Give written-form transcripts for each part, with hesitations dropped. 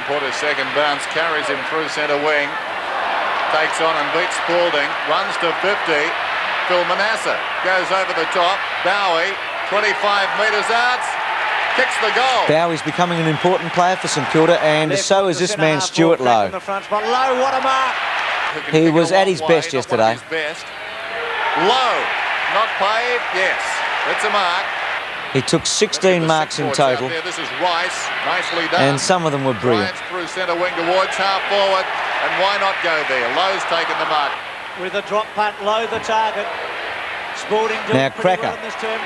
Devonport, his second bounce, carries him through centre wing. Takes on and beats Spalding. Runs to 50. Phil Manasseh goes over the top. Bowie, 25 metres out. Kicks the goal. Bowie's becoming an important player for St Kilda, and so is this man, Stewart Loewe. Loewe, what a mark! He was at his best yesterday. Loewe, not played, yes. That's a mark. He took 16 marks in total. This is Rice, nicely done. And some of them were brilliant. Rice through centre wing towards half forward, and why not go there? Lowe's taken the mark. With a drop punt, Loewe the target. Spalding now Cracker,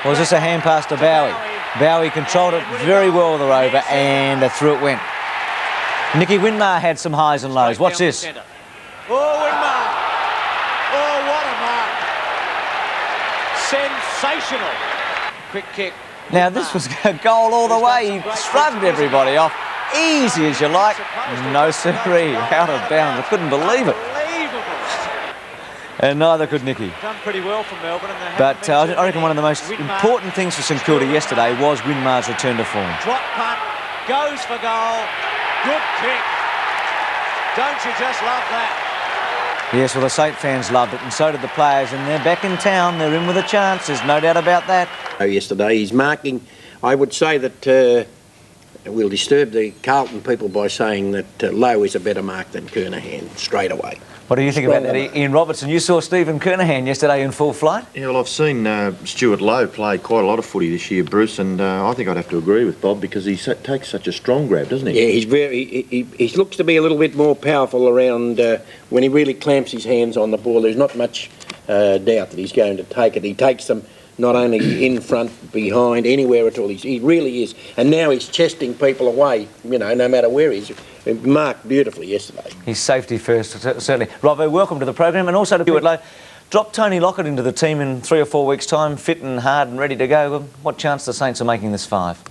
was this a hand pass to Bowie? Bowie controlled it very well with the rover, and through it went. Nicky Winmar had some highs and lows. Watch this. Oh, Winmar! Oh, what a mark! Sensational! Quick kick. Now this was a goal all the way. He shrugged everybody off. Easy as you like. No siree, out of bounds. I couldn't believe it. And neither could Nicky. Done pretty well for Melbourne. But I reckon one of the most important things for St Kilda yesterday was Winmar's return to form. Drop punt, goes for goal. Good kick. Don't you just love that? Yes, well, the Saint fans loved it, and so did the players, and they're back in town. They're in with a chance. There's no doubt about that. Yesterday, he's marking. I would say that we'll disturb the Carlton people by saying that Loewe is a better mark than Kernahan straight away. What do you think about that, Ian Robertson? You saw Stephen Kernahan yesterday in full flight. Yeah, well, I've seen Stewart Loewe play quite a lot of footy this year, Bruce, and I think I'd have to agree with Bob because he takes such a strong grab, doesn't he? Yeah, he's he looks to be a little bit more powerful around when he really clamps his hands on the ball. There's not much doubt that he's going to take it. He takes them not only in front, behind, anywhere at all. He really is. And now he's chesting people away, you know, no matter where he is. Marked beautifully yesterday. He's safety first, certainly. Robbo, welcome to the program, and also to Stewart Loewe. Drop Tony Lockett into the team in 3 or 4 weeks' time, fit and hard and ready to go. What chance the Saints are making this 5?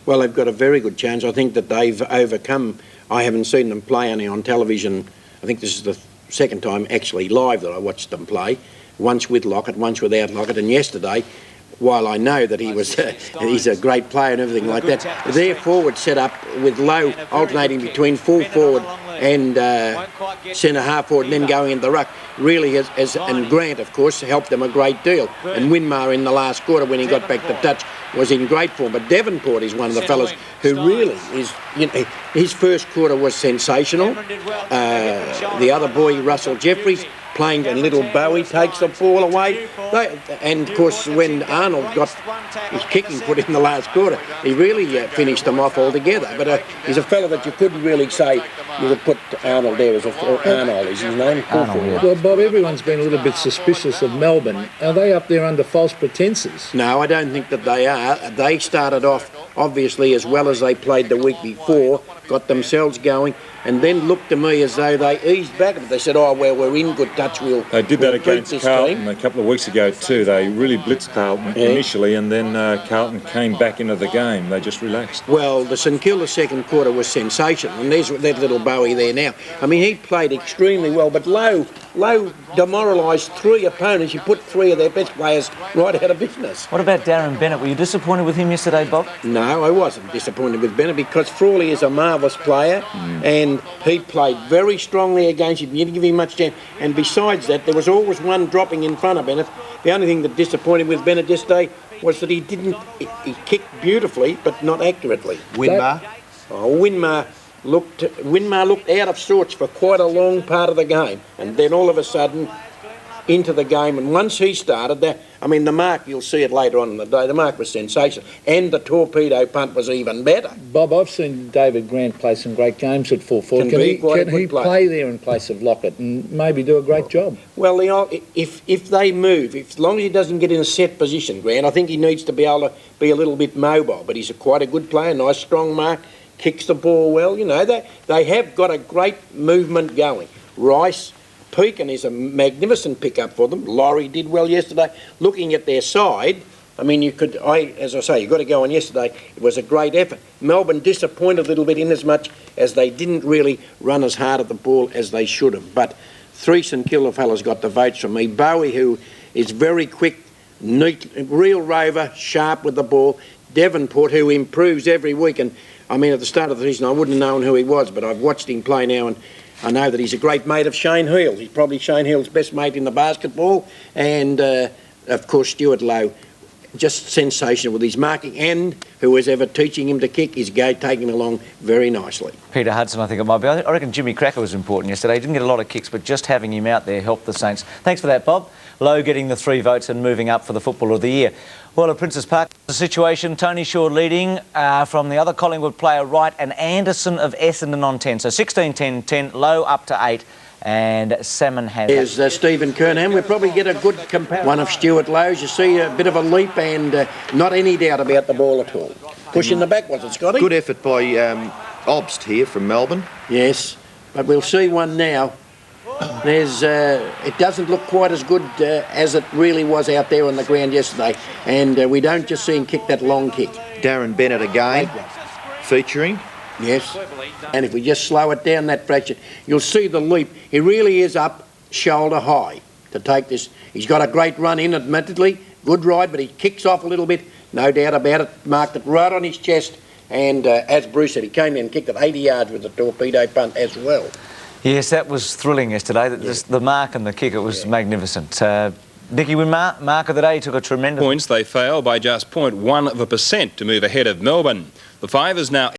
Well, they've got a very good chance. I think that they've overcome. I haven't seen them play only on television. I think this is the second time actually live that I watched them play. Once with Lockett, once without Lockett, and yesterday, while I know that he's a great player and everything like that, their forward set up with Loewe alternating between full forward and centre half forward and then going into the ruck really and Grant, of course, helped them a great deal. And Winmar in the last quarter when he got back to touch was in great form. But Devonport is one of the fellas who really is, you know, his first quarter was sensational. The other boy, Russell Jeffries, playing, and little Bowie takes the ball away. And of course, when Arnold got his kicking put in the last quarter, he really finished them off altogether. But he's a fella that you couldn't really say you would put Arnold there as Arnold is his name. Well, Bob, everyone's been a little bit suspicious of Melbourne. Are they up there under false pretences? No, I don't think that they are. They started off obviously as well as they played the week before, got themselves going, and then looked to me as though they eased back. They said, oh, well, we're in good touch. They did that against Carlton a couple of weeks ago too. They really blitzed Carlton initially, and then Carlton came back into the game. They just relaxed. Well, the St Kilda second quarter was sensational, and there's that little Bowie there now. I mean, he played extremely well, but Loewe demoralised 3 opponents. You put 3 of their best players right out of business. What about Darren Bennett? Were you disappointed with him yesterday, Bob? No, I wasn't disappointed with Bennett because Frawley is a marvellous player and he played very strongly against him. You didn't give him much chance. And besides that, there was always one dropping in front of Bennett. The only thing that disappointed with Bennett yesterday was that he kicked beautifully but not accurately. Winmar? Winmar looked out of sorts for quite a long part of the game, and then all of a sudden into the game, and once he started that, I mean, the mark, you'll see it later on in the day, the mark was sensational, and the torpedo punt was even better. Bob, I've seen David Grant play some great games at full forward. Can he play there in place of Lockett and maybe do a great job? Well, if they move, as long as he doesn't get in a set position, Grant, I think he needs to be able to be a little bit mobile, but he's quite a good player, nice strong mark, kicks the ball well, you know, they have got a great movement going. Rice, Pekin is a magnificent pickup for them. Laurie did well yesterday. Looking at their side, I mean, as I say, you've got to go on yesterday. It was a great effort. Melbourne disappointed a little bit in as much as they didn't really run as hard at the ball as they should have. But 3 St Kilda fellas got the votes from me. Bowie, who is very quick, neat, real rover, sharp with the ball. Devonport, who improves every week. And I mean, at the start of the season, I wouldn't have known who he was, but I've watched him play now, and I know that he's a great mate of Shane Heal. He's probably Shane Heal's best mate in the basketball, and of course Stewart Loewe, just sensational with his marking, and whoever's ever teaching him to kick is taking him along very nicely. Peter Hudson, I think it might be. I reckon Jimmy Cracker was important yesterday. He didn't get a lot of kicks, but just having him out there helped the Saints. Thanks for that, Bob. Lowe getting the 3 votes and moving up for the Footballer of the Year. Well, at Princes Park, the situation, Tony Shaw leading from the other Collingwood player, Wright, and Anderson of Essendon on 10. So 16, 10, 10, Lowe up to 8. And Salmon has... Here's Stephen Kernham. We'll probably get a good comparison. One of Stewart Loewe's. You see a bit of a leap and not any doubt about the ball at all. Push in the back, was it, Scotty? Good effort by Obst here from Melbourne. Yes, but we'll see one now. There's, it doesn't look quite as good as it really was out there on the ground yesterday. And we don't just see him kick that long kick. Darren Bennett again, featuring. Yes, and if we just slow it down that fraction, you'll see the leap. He really is up shoulder high to take this. He's got a great run in, admittedly, good ride, but he kicks off a little bit, no doubt about it, marked it right on his chest, and as Bruce said, he came in and kicked it 80 yards with the torpedo punt as well. Yes, that was thrilling yesterday. The mark and the kick, it was magnificent. Nicky Winmar, mark of the day, took a tremendous... Points, they fail by just 0.1% to move ahead of Melbourne. The Five is now...